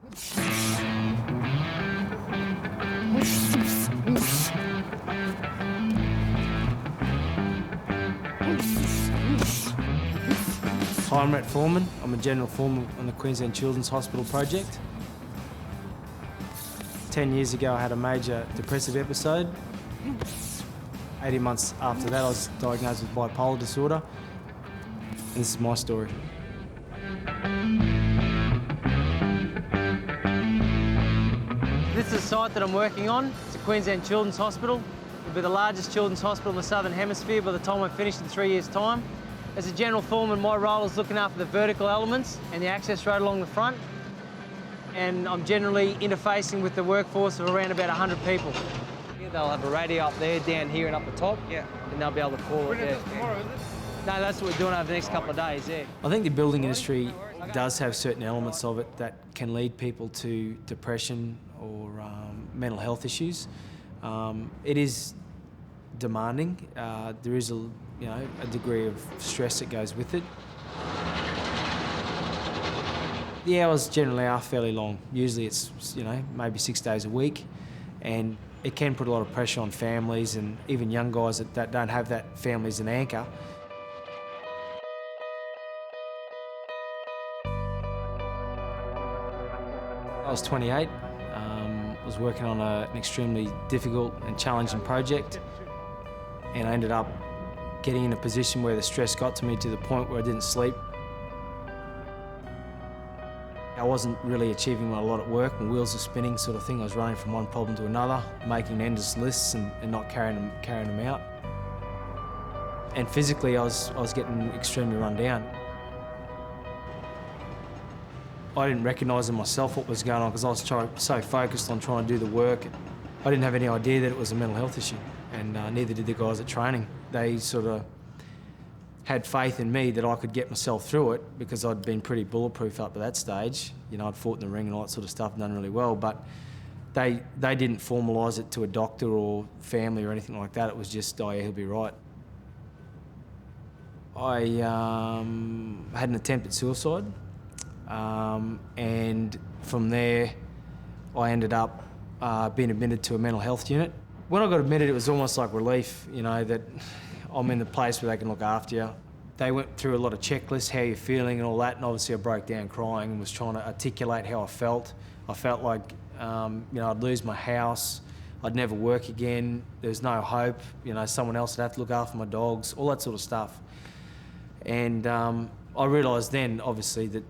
Hi, I'm Rhett Foreman. I'm a general foreman on the Queensland Children's Hospital project. 10 years ago, I had a major depressive episode. 18 months after that, I was diagnosed with bipolar disorder. And this is my story. This is the site that I'm working on. It's a Queensland Children's Hospital. It'll be the largest children's hospital in the Southern Hemisphere by the time I'm finished in 3 years' time. As a general foreman, my role is looking after the vertical elements and the access road along the front. And I'm generally interfacing with the workforce of around about 100 people. They'll have a radio up there, down here and up the top, and they'll be able to call it there. Tomorrow, is it? No, that's what we're doing over the next couple of days, yeah. I think the building industry does have certain elements of it that can lead people to depression or mental health issues. It is demanding. There is a degree of stress that goes with it. The hours generally are fairly long. Usually it's, maybe 6 days a week, and it can put a lot of pressure on families and even young guys that don't have that family as an anchor. I was 28, was working on an extremely difficult and challenging project, and I ended up getting in a position where the stress got to me to the point where I didn't sleep. I wasn't really achieving a lot at work. My wheels were spinning, sort of thing. I was running from one problem to another, making endless lists and not carrying them out. And physically, I was getting extremely run down. I didn't recognise in myself what was going on because I was so focused on trying to do the work. I didn't have any idea that it was a mental health issue, and neither did the guys at training. They sort of had faith in me that I could get myself through it because I'd been pretty bulletproof up to that stage. I'd fought in the ring and all that sort of stuff and done really well, but they didn't formalise it to a doctor or family or anything like that. It was just, oh yeah, he'll be right. I had an attempt at suicide, and from there I ended up being admitted to a mental health unit. When I got admitted, it was almost like relief, that I'm in the place where they can look after you. They went through a lot of checklists, how you're feeling and all that, and obviously I broke down crying and was trying to articulate how I felt. I felt like, I'd lose my house, I'd never work again, there was no hope, someone else would have to look after my dogs, all that sort of stuff. And I realised then, obviously, that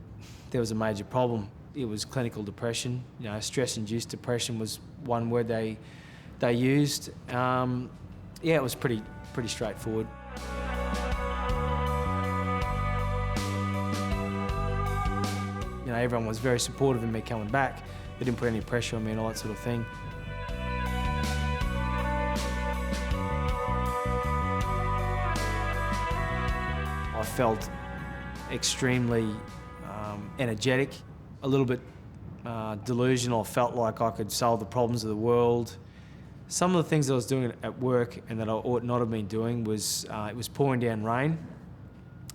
there was a major problem. It was clinical depression. Stress-induced depression was one word they used. It was pretty straightforward. Everyone was very supportive of me coming back. They didn't put any pressure on me and all that sort of thing. I felt extremely energetic, a little bit delusional. I felt like I could solve the problems of the world. Some of the things I was doing at work and that I ought not have been doing was, it was pouring down rain,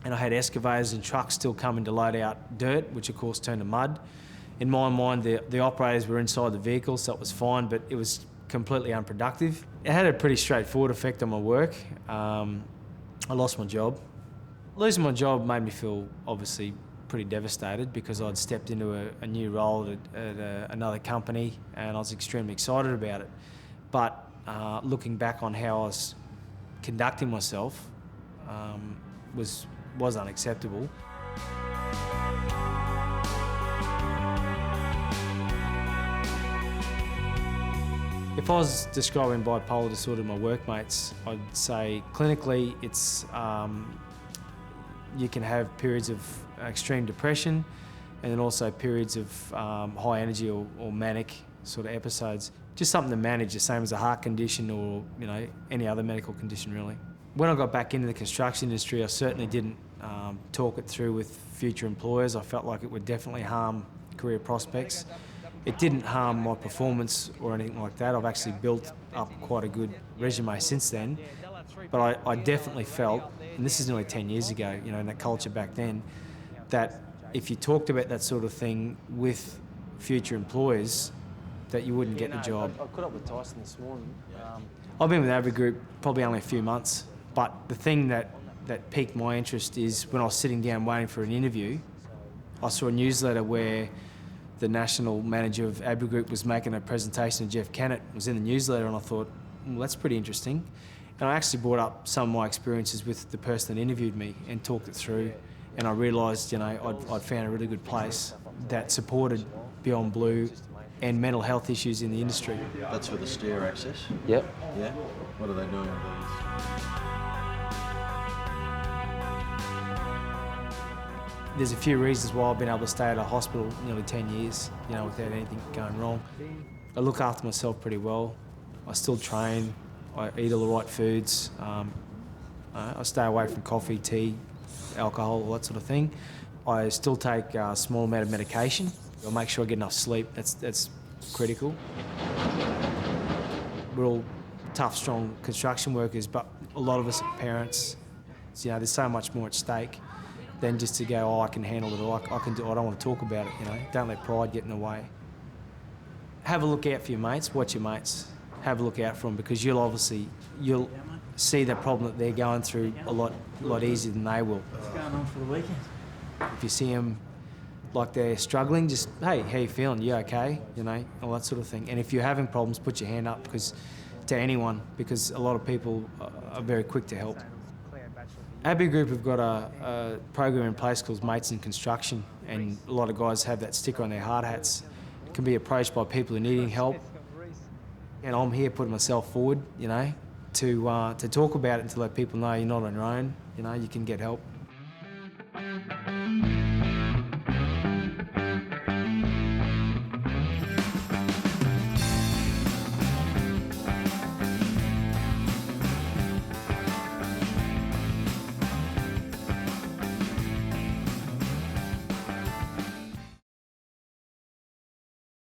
and I had excavators and trucks still coming to load out dirt, which of course turned to mud. In my mind, the operators were inside the vehicle, so it was fine, but it was completely unproductive. It had a pretty straightforward effect on my work. I lost my job. Losing my job made me feel, obviously, pretty devastated because I'd stepped into a new role at another company, and I was extremely excited about it. But looking back on how I was conducting myself was unacceptable. If I was describing bipolar disorder to my workmates, I'd say clinically it's you can have periods of extreme depression and then also periods of high energy or manic sort of episodes. Just something to manage, the same as a heart condition or any other medical condition really. When I got back into the construction industry, I certainly didn't talk it through with future employers. I felt like it would definitely harm career prospects. It didn't harm my performance or anything like that. I've actually built up quite a good resume since then. But I definitely felt, and this is nearly 10 years ago, in that culture back then, that if you talked about that sort of thing with future employers that you wouldn't get the job. I caught up with Tyson this morning. I've been with Abby Group probably only a few months, but the thing that piqued my interest is when I was sitting down waiting for an interview, I saw a newsletter where the national manager of Abby Group was making a presentation to Jeff Kennett. It was in the newsletter, and I thought, well, that's pretty interesting. And I actually brought up some of my experiences with the person that interviewed me and talked it through, and I realised, I'd found a really good place that supported Beyond Blue and mental health issues in the industry. That's for the stair access? Yep. Yeah? What are they doing with these? There's a few reasons why I've been able to stay at a hospital nearly 10 years, without anything going wrong. I look after myself pretty well. I still train. I eat all the right foods. I stay away from coffee, tea, alcohol, all that sort of thing. I still take a small amount of medication. I'll make sure I get enough sleep. That's critical. We're all tough, strong construction workers, but a lot of us are parents. So, there's so much more at stake than just to go, I can handle it, or I can do. I don't want to talk about it. Don't let pride get in the way. Have a look out for your mates. Watch your mates. Have a look out for them, because you'll see the problem that they're going through a lot easier than they will. What's going on for the weekend? If you see them like they're struggling, just, hey, how you feeling? You okay? All that sort of thing. And if you're having problems, put your hand up to anyone, because a lot of people are very quick to help. Abbey Group have got a program in place called Mates in Construction, and a lot of guys have that sticker on their hard hats. Can be approached by people who are needing help. And I'm here putting myself forward, to talk about it and to let people know you're not on your own, you can get help.